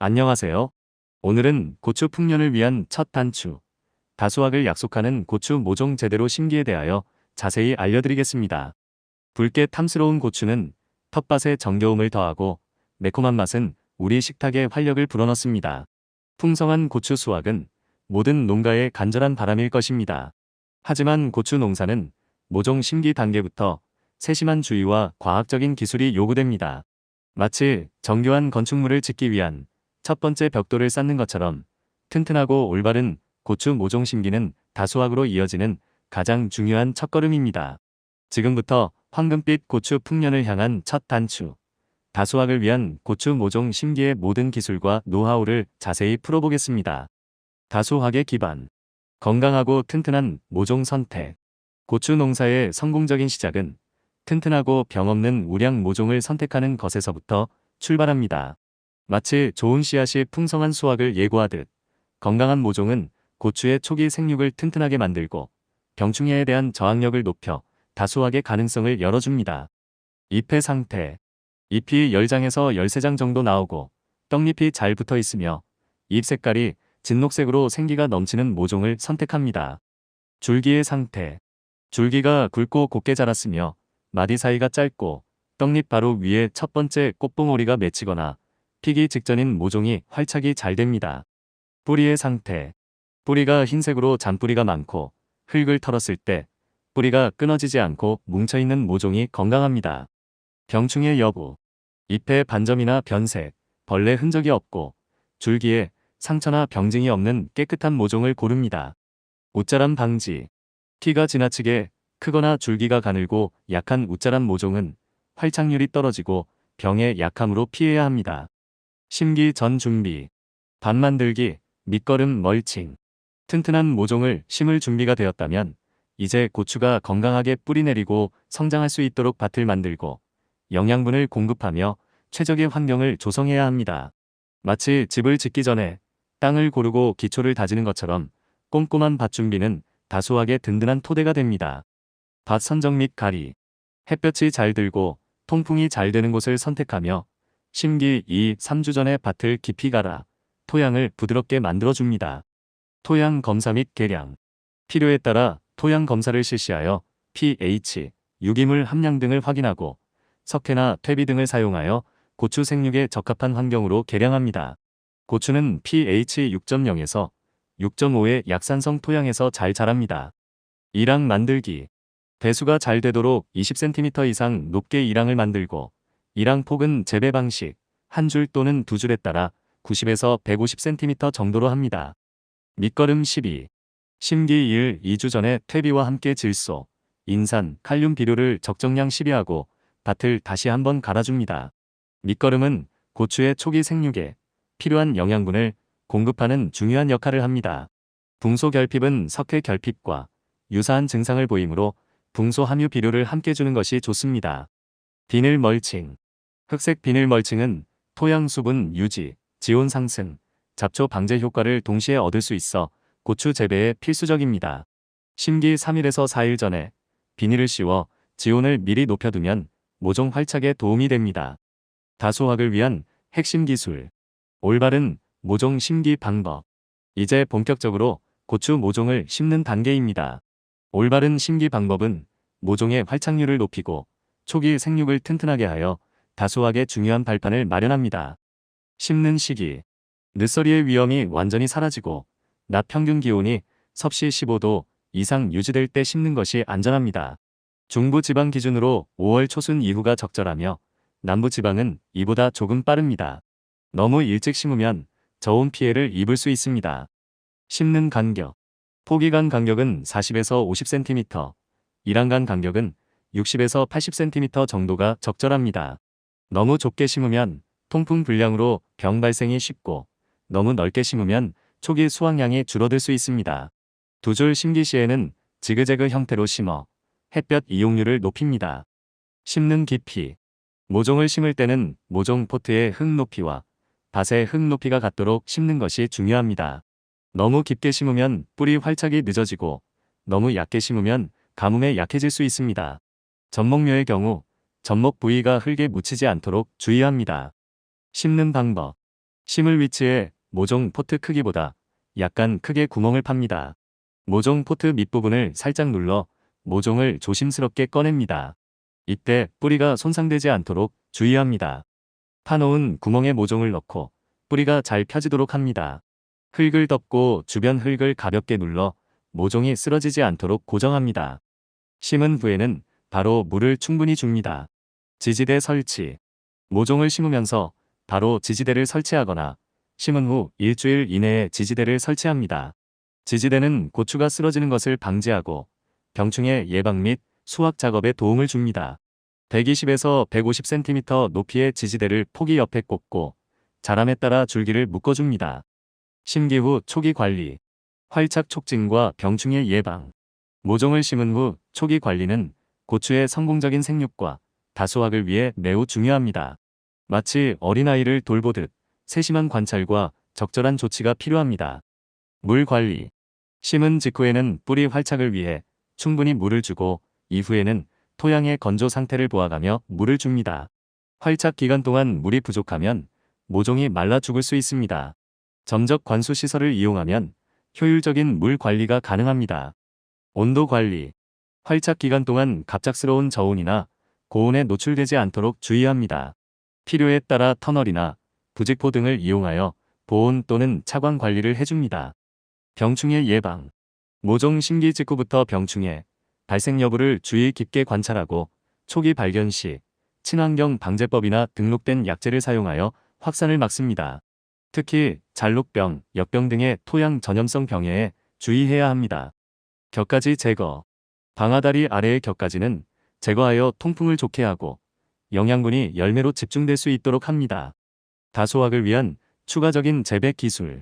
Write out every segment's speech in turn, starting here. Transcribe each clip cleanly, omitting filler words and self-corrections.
안녕하세요. 오늘은 고추 풍년을 위한 첫 단추, 다수확을 약속하는 고추 모종 제대로 심기에 대하여 자세히 알려드리겠습니다. 붉게 탐스러운 고추는 텃밭에 정겨움을 더하고 매콤한 맛은 우리 식탁에 활력을 불어넣습니다. 풍성한 고추 수확은 모든 농가의 간절한 바람일 것입니다. 하지만 고추 농사는 모종 심기 단계부터 세심한 주의와 과학적인 기술이 요구됩니다. 마치 정교한 건축물을 짓기 위한 첫 번째 벽돌을 쌓는 것처럼 튼튼하고 올바른 고추 모종 심기는 다수확으로 이어지는 가장 중요한 첫걸음입니다. 지금부터 황금빛 고추 풍년을 향한 첫 단추, 다수확을 위한 고추 모종 심기의 모든 기술과 노하우를 자세히 풀어보겠습니다. 다수확의 기반, 건강하고 튼튼한 모종 선택. 고추 농사의 성공적인 시작은 튼튼하고 병없는 우량 모종을 선택하는 것에서부터 출발합니다. 마치 좋은 씨앗이 풍성한 수확을 예고하듯 건강한 모종은 고추의 초기 생육을 튼튼하게 만들고 병충해에 대한 저항력을 높여 다수확의 가능성을 열어줍니다. 잎의 상태. 잎이 10장에서 13장 정도 나오고 떡잎이 잘 붙어 있으며 잎 색깔이 진녹색으로 생기가 넘치는 모종을 선택합니다. 줄기의 상태. 줄기가 굵고 곱게 자랐으며 마디 사이가 짧고 떡잎 바로 위에 첫 번째 꽃봉오리가 맺히거나 피기 직전인 모종이 활착이 잘 됩니다. 뿌리의 상태. 뿌리가 흰색으로 잔뿌리가 많고 흙을 털었을 때 뿌리가 끊어지지 않고 뭉쳐있는 모종이 건강합니다. 병충해 여부. 잎에 반점이나 변색, 벌레 흔적이 없고 줄기에 상처나 병증이 없는 깨끗한 모종을 고릅니다. 웃자람 방지. 키가 지나치게 크거나 줄기가 가늘고 약한 웃자람 모종은 활착률이 떨어지고 병의 약함으로 피해야 합니다. 심기 전 준비. 밭 만들기, 밑거름 멀칭. 튼튼한 모종을 심을 준비가 되었다면 이제 고추가 건강하게 뿌리 내리고 성장할 수 있도록 밭을 만들고 영양분을 공급하며 최적의 환경을 조성해야 합니다. 마치 집을 짓기 전에 땅을 고르고 기초를 다지는 것처럼 꼼꼼한 밭 준비는 다수확의 든든한 토대가 됩니다. 밭 선정 및 가리. 햇볕이 잘 들고 통풍이 잘 되는 곳을 선택하며 심기 2-3주 전에 밭을 깊이 갈아 토양을 부드럽게 만들어줍니다. 토양 검사 및 계량. 필요에 따라 토양 검사를 실시하여 pH, 유기물 함량 등을 확인하고 석회나 퇴비 등을 사용하여 고추 생육에 적합한 환경으로 개량합니다. 고추는 pH 6.0에서 6.5의 약산성 토양에서 잘 자랍니다. 이랑 만들기. 배수가 잘 되도록 20cm 이상 높게 이랑을 만들고 이랑 폭은 재배 방식, 한 줄 또는 두 줄에 따라 90에서 150cm 정도로 합니다. 밑거름 시비. 심기 1-2주 전에 퇴비와 함께 질소, 인산, 칼륨 비료를 적정량 시비하고 밭을 다시 한번 갈아줍니다. 밑거름은 고추의 초기 생육에 필요한 영양분을 공급하는 중요한 역할을 합니다. 붕소 결핍은 석회 결핍과 유사한 증상을 보이므로 붕소 함유 비료를 함께 주는 것이 좋습니다. 비늘 멀칭. 흑색 비늘 멀칭은 토양 수분 유지, 지온 상승, 잡초 방제 효과를 동시에 얻을 수 있어 고추 재배에 필수적입니다. 심기 3일에서 4일 전에 비닐을 씌워 지온을 미리 높여두면 모종 활착에 도움이 됩니다. 다수확을 위한 핵심 기술. 올바른 모종 심기 방법. 이제 본격적으로 고추 모종을 심는 단계입니다. 올바른 심기 방법은 모종의 활착률을 높이고 초기 생육을 튼튼하게 하여 다수확의 중요한 발판을 마련합니다. 심는 시기. 늦서리의 위험이 완전히 사라지고 낮 평균 기온이 섭씨 15도 이상 유지될 때 심는 것이 안전합니다. 중부지방 기준으로 5월 초순 이후가 적절하며 남부지방은 이보다 조금 빠릅니다. 너무 일찍 심으면 저온 피해를 입을 수 있습니다. 심는 간격. 포기간 간격은 40에서 50cm, 이랑간 간격은 60에서 80cm 정도가 적절합니다. 너무 좁게 심으면 통풍 불량으로 병 발생이 쉽고 너무 넓게 심으면 초기 수확량이 줄어들 수 있습니다. 두 줄 심기 시에는 지그재그 형태로 심어 햇볕 이용률을 높입니다. 심는 깊이. 모종을 심을 때는 모종 포트의 흙 높이와 밭의 흙 높이가 같도록 심는 것이 중요합니다. 너무 깊게 심으면 뿌리 활착이 늦어지고 너무 얕게 심으면 가뭄에 약해질 수 있습니다. 젖먹묘의 경우 젖먹 부위가 흙에 묻히지 않도록 주의합니다. 심는 방법. 심을 위치해 모종 포트 크기보다 약간 크게 구멍을 팝니다. 모종 포트 밑부분을 살짝 눌러 모종을 조심스럽게 꺼냅니다. 이때 뿌리가 손상되지 않도록 주의합니다. 파놓은 구멍에 모종을 넣고 뿌리가 잘 펴지도록 합니다. 흙을 덮고 주변 흙을 가볍게 눌러 모종이 쓰러지지 않도록 고정합니다. 심은 후에는 바로 물을 충분히 줍니다. 지지대 설치. 모종을 심으면서 바로 지지대를 설치하거나 심은 후 일주일 이내에 지지대를 설치합니다. 지지대는 고추가 쓰러지는 것을 방지하고 병충해 예방 및 수확 작업에 도움을 줍니다. 120에서 150cm 높이의 지지대를 포기 옆에 꽂고 자람에 따라 줄기를 묶어줍니다. 심기 후 초기 관리. 활착 촉진과 병충해 예방. 모종을 심은 후 초기 관리는 고추의 성공적인 생육과 다수확을 위해 매우 중요합니다. 마치 어린아이를 돌보듯 세심한 관찰과 적절한 조치가 필요합니다. 물 관리. 심은 직후에는 뿌리 활착을 위해 충분히 물을 주고 이후에는 토양의 건조 상태를 보아가며 물을 줍니다. 활착 기간 동안 물이 부족하면 모종이 말라 죽을 수 있습니다. 점적 관수 시설을 이용하면 효율적인 물 관리가 가능합니다. 온도 관리. 활착 기간 동안 갑작스러운 저온이나 고온에 노출되지 않도록 주의합니다. 필요에 따라 터널이나 부직포 등을 이용하여 보온 또는 차광 관리를 해줍니다. 병충해 예방. 모종 심기 직후부터 병충해 발생 여부를 주의 깊게 관찰하고 초기 발견 시 친환경 방제법이나 등록된 약제를 사용하여 확산을 막습니다. 특히 잘록병, 역병 등의 토양 전염성 병해에 주의해야 합니다. 격가지 제거. 방아다리 아래의 격가지는 제거하여 통풍을 좋게 하고 영양분이 열매로 집중될 수 있도록 합니다. 다수확을 위한 추가적인 재배 기술.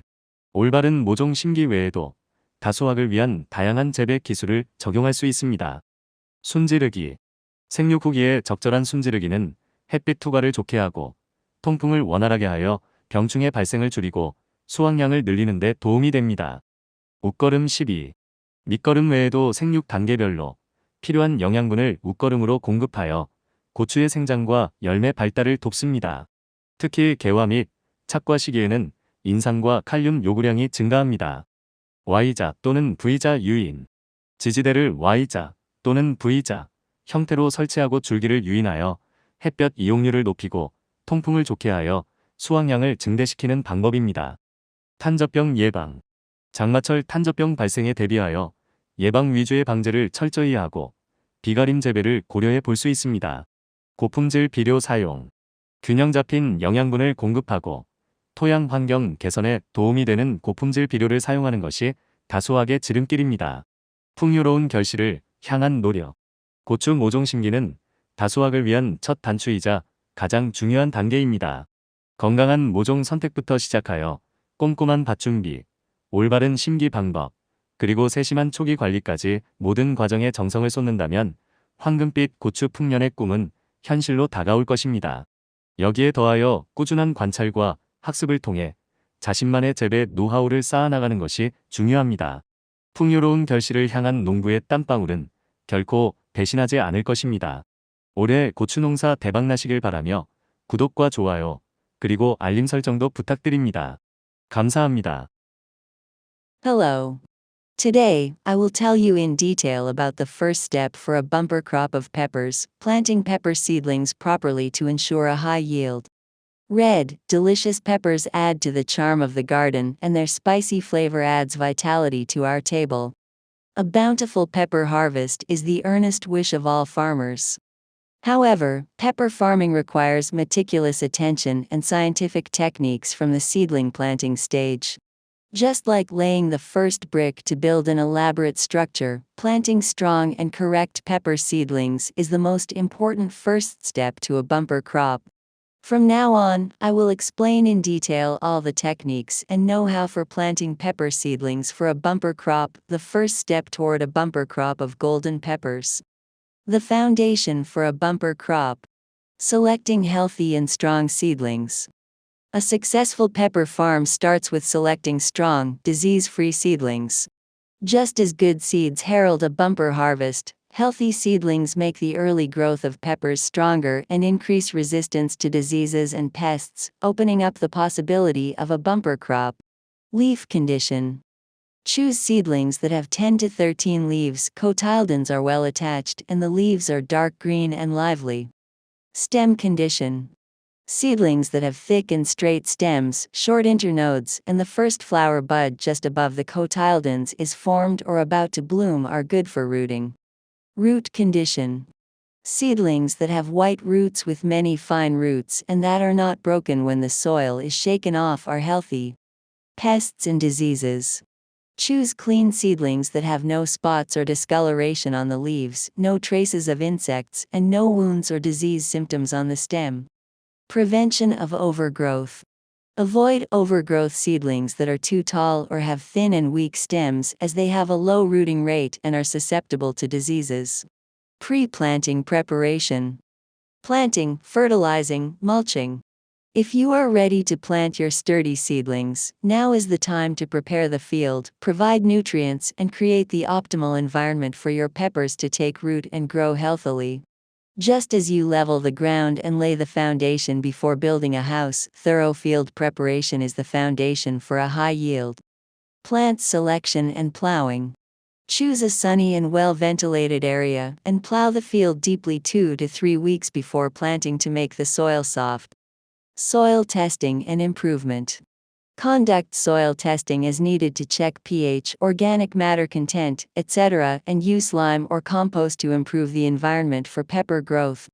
올바른 모종 심기 외에도 다수확을 위한 다양한 재배 기술을 적용할 수 있습니다. 순지르기. 생육 후기에 적절한 순지르기는 햇빛 투과를 좋게 하고 통풍을 원활하게 하여 병충해 발생을 줄이고 수확량을 늘리는 데 도움이 됩니다. 웃거름 시비. 밑거름 외에도 생육 단계별로 필요한 영양분을 웃거름으로 공급하여 고추의 생장과 열매 발달을 돕습니다. 특히 개화 및 착과 시기에는 인산과 칼륨 요구량이 증가합니다. Y자 또는 V자 유인. 지지대를 Y자 또는 V자 형태로 설치하고 줄기를 유인하여 햇볕 이용률을 높이고 통풍을 좋게 하여 수확량을 증대시키는 방법입니다. 탄저병 예방. 장마철 탄저병 발생에 대비하여 예방 위주의 방제를 철저히 하고 비가림 재배를 고려해 볼 수 있습니다. 고품질 비료 사용. 균형 잡힌 영양분을 공급하고 토양 환경 개선에 도움이 되는 고품질 비료를 사용하는 것이 다수확의 지름길입니다. 풍요로운 결실을 향한 노력. 고추 모종 심기는 다수확을 위한 첫 단추이자 가장 중요한 단계입니다. 건강한 모종 선택부터 시작하여 꼼꼼한 밭 준비, 올바른 심기 방법, 그리고 세심한 초기 관리까지 모든 과정에 정성을 쏟는다면 황금빛 고추 풍년의 꿈은 현실로 다가올 것입니다. 여기에 더하여 꾸준한 관찰과 학습을 통해 자신만의 재배 노하우를 쌓아나가는 것이 중요합니다. 풍요로운 결실을 향한 농부의 땀방울은 결코 배신하지 않을 것입니다. 올해 고추 농사 대박나시길 바라며 구독과 좋아요, 그리고 알림 설정도 부탁드립니다. 감사합니다. Hello. Today, I will tell you in detail about the first step for a bumper crop of peppers, planting pepper seedlings properly to ensure a high yield. Red, delicious peppers add to the charm of the garden, and their spicy flavor adds vitality to our table. A bountiful pepper harvest is the earnest wish of all farmers. However, pepper farming requires meticulous attention and scientific techniques from the seedling planting stage. Just like laying the first brick to build an elaborate structure, planting strong and correct pepper seedlings is the most important first step to a bumper crop. From now on, I will explain in detail all the techniques and know-how for planting pepper seedlings for a bumper crop, the first step toward a bumper crop of golden peppers. The foundation for a bumper crop. Selecting healthy and strong seedlings. A successful pepper farm starts with selecting strong, disease-free seedlings. Just as good seeds herald a bumper harvest, Healthy seedlings make the early growth of peppers stronger and increase resistance to diseases and pests, opening up the possibility of a bumper crop. Leaf condition. Choose seedlings that have 10 to 13 leaves. Cotyledons are well attached and the leaves are dark green and lively. Stem condition. Seedlings that have thick and straight stems, short internodes, and the first flower bud just above the cotyledons is formed or about to bloom are good for rooting. Root condition. Seedlings that have white roots with many fine roots and that are not broken when the soil is shaken off are healthy. Pests and diseases. Choose clean seedlings that have no spots or discoloration on the leaves, no traces of insects, and no wounds or disease symptoms on the stem. Prevention of overgrowth. Avoid overgrowth seedlings that are too tall or have thin and weak stems, as they have a low rooting rate and are susceptible to diseases. Pre-planting preparation. Planting, fertilizing, mulching. If you are ready to plant your sturdy seedlings, now is the time to prepare the field, provide nutrients, and create the optimal environment for your peppers to take root and grow healthily. Just as you level the ground and lay the foundation before building a house, thorough field preparation is the foundation for a high yield. Plant selection and plowing. Choose a sunny and well-ventilated area, and plow the field deeply 2 to 3 weeks before planting to make the soil soft. Soil testing and improvement. Conduct soil testing as needed to check pH, organic matter content, etc., and use lime or compost to improve the environment for pepper growth.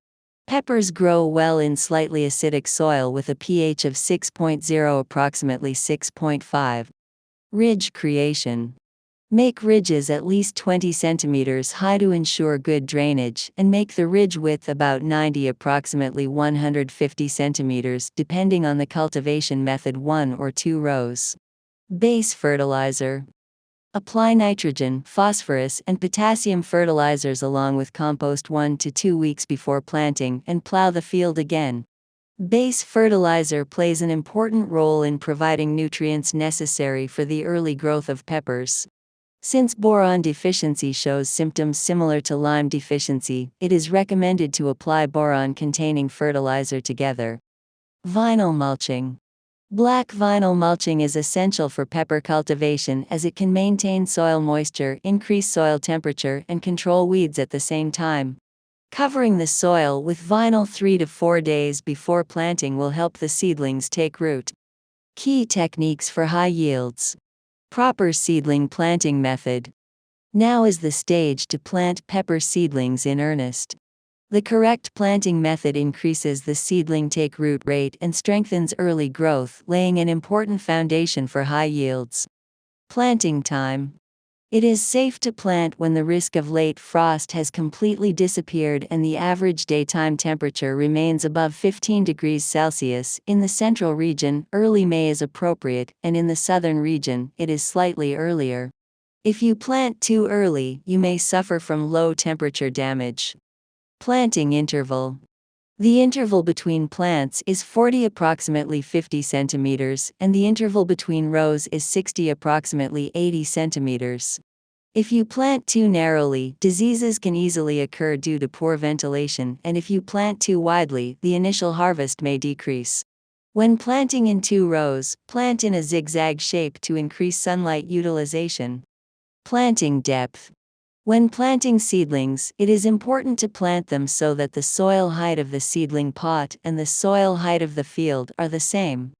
Peppers grow well in slightly acidic soil with a pH of 6.0 approximately 6.5. Ridge creation. Make ridges at least 20 centimeters high to ensure good drainage, and make the ridge width about 90 approximately 150 centimeters depending on the cultivation method 1 or 2 rows. Base fertilizer. Apply nitrogen, phosphorus, and potassium fertilizers along with compost 1 to 2 weeks before planting and plow the field again. Base fertilizer plays an important role in providing nutrients necessary for the early growth of peppers. Since boron deficiency shows symptoms similar to lime deficiency, it is recommended to apply boron-containing fertilizer together. Vinyl mulching. Black vinyl mulching is essential for pepper cultivation as it can maintain soil moisture, increase soil temperature, and control weeds at the same time. Covering the soil with vinyl 3 to 4 days before planting will help the seedlings take root. Key techniques for high yields. Proper seedling planting method. Now is the stage to plant pepper seedlings in earnest. The correct planting method increases the seedling take root rate and strengthens early growth, laying an important foundation for high yields. Planting time. It is safe to plant when the risk of late frost has completely disappeared and the average daytime temperature remains above 15 degrees Celsius. In the central region, early May is appropriate, and in the southern region, it is slightly earlier. If you plant too early, you may suffer from low temperature damage. Planting interval. The interval between plants is 40 approximately 50 centimeters, and the interval between rows is 60 approximately 80 centimeters. If you plant too narrowly, diseases can easily occur due to poor ventilation, and if you plant too widely, the initial harvest may decrease. When planting in 2 rows, plant in a zigzag shape to increase sunlight utilization. Planting depth. When planting seedlings, it is important to plant them so that the soil height of the seedling pot and the soil height of the field are the same.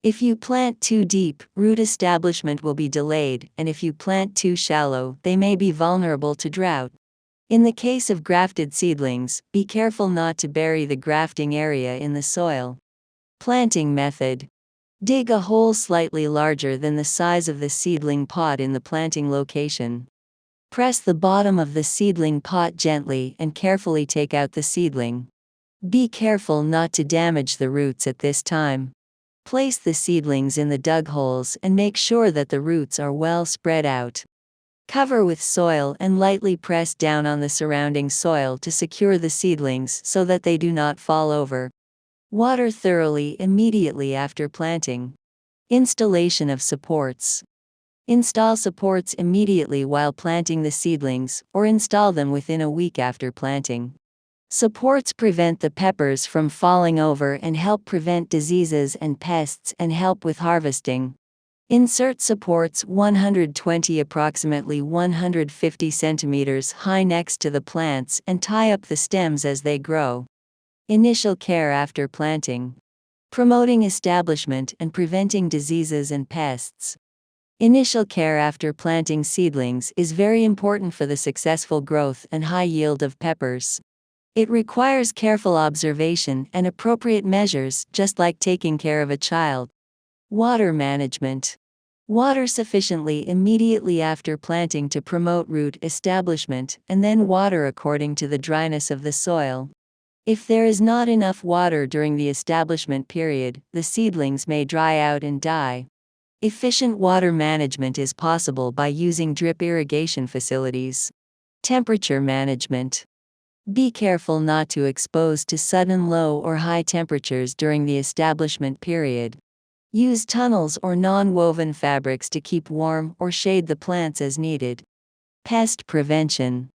If you plant too deep, root establishment will be delayed, and if you plant too shallow, they may be vulnerable to drought. In the case of grafted seedlings, be careful not to bury the grafting area in the soil. Planting method. Dig a hole slightly larger than the size of the seedling pot in the planting location. Press the bottom of the seedling pot gently and carefully take out the seedling. Be careful not to damage the roots at this time. Place the seedlings in the dug holes and make sure that the roots are well spread out. Cover with soil and lightly press down on the surrounding soil to secure the seedlings so that they do not fall over. Water thoroughly immediately after planting. Installation of supports. Install supports immediately while planting the seedlings, or install them within a week after planting. Supports prevent the peppers from falling over and help prevent diseases and pests and help with harvesting. Insert supports 120 approximately 150 centimeters high next to the plants and tie up the stems as they grow. Initial care after planting. Promoting establishment and preventing diseases and pests. Initial care after planting seedlings is very important for the successful growth and high yield of peppers. It requires careful observation and appropriate measures, just like taking care of a child. Water management. Water sufficiently immediately after planting to promote root establishment, and then water according to the dryness of the soil. If there is not enough water during the establishment period, the seedlings may dry out and die. Efficient water management is possible by using drip irrigation facilities. Temperature management. Be careful not to expose to sudden low or high temperatures during the establishment period. Use tunnels or non-woven fabrics to keep warm or shade the plants as needed. Pest prevention.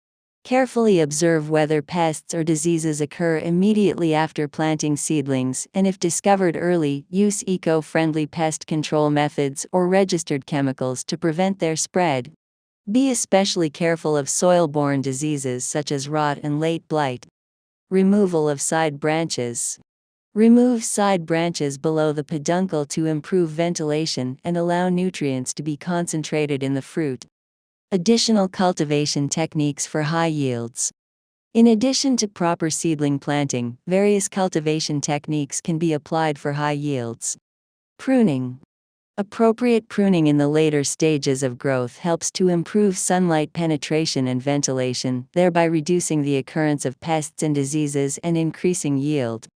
Carefully observe whether pests or diseases occur immediately after planting seedlings, and if discovered early, use eco-friendly pest control methods or registered chemicals to prevent their spread. Be especially careful of soil-borne diseases such as rot and late blight. Removal of side branches. Remove side branches below the peduncle to improve ventilation and allow nutrients to be concentrated in the fruit. Additional cultivation techniques for high yields. In addition to proper seedling planting, various cultivation techniques can be applied for high yields. Pruning. Appropriate pruning in the later stages of growth helps to improve sunlight penetration and ventilation, thereby reducing the occurrence of pests and diseases and increasing yield.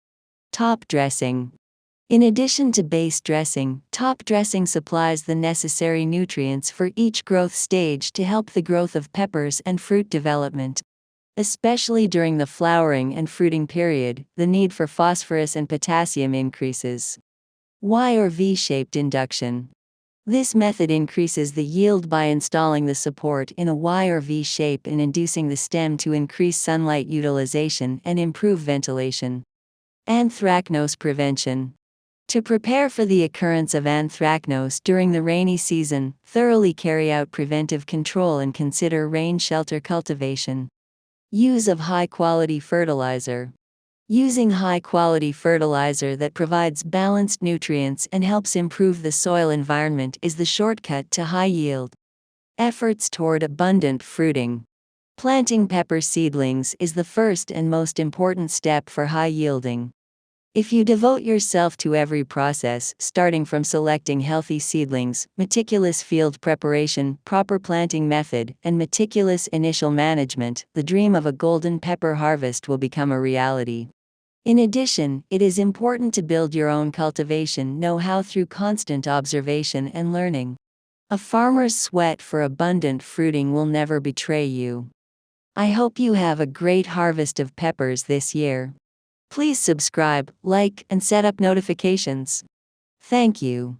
Top dressing. In addition to base dressing, top dressing supplies the necessary nutrients for each growth stage to help the growth of peppers and fruit development. Especially during the flowering and fruiting period, the need for phosphorus and potassium increases. Y or V-shaped induction. This method increases the yield by installing the support in a Y or V shape and inducing the stem to increase sunlight utilization and improve ventilation. Anthracnose prevention. To prepare for the occurrence of anthracnose during the rainy season, thoroughly carry out preventive control and consider rain shelter cultivation. Use of high-quality fertilizer. Using high-quality fertilizer that provides balanced nutrients and helps improve the soil environment is the shortcut to high yield. Efforts toward abundant fruiting. Planting pepper seedlings is the first and most important step for high yielding. If you devote yourself to every process, starting from selecting healthy seedlings, meticulous field preparation, proper planting method, and meticulous initial management, the dream of a golden pepper harvest will become a reality. In addition, it is important to build your own cultivation know-how through constant observation and learning. A farmer's sweat for abundant fruiting will never betray you. I hope you have a great harvest of peppers this year. Please subscribe, like, and set up notifications. Thank you.